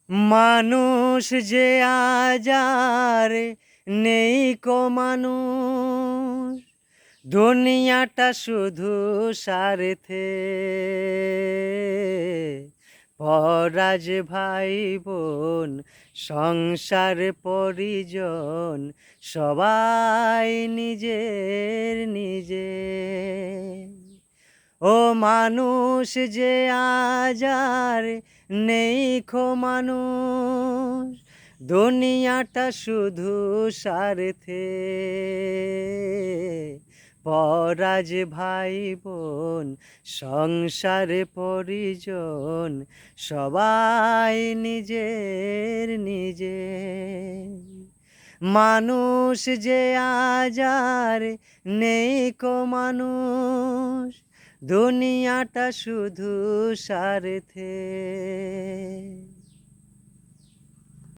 মানুষ যে আজ আর নেই কো মানুষ, দুনিয়াটা শুধু স্বার্থে। পরাজ ভাই বোন সংসার পরিজন সবাই নিজের নিজে। ও মানুষ যে আজ আর নেই খো মানুষ, দুনিয়াটা শুধু স্বার্থে। পরাজ ভাই বোন সংসার পরিজন সবাই নিজের নিজে। মানুষ যে আজ আর নেই কো মানুষ, দুনিয়াটা শুধু স্বার্থে।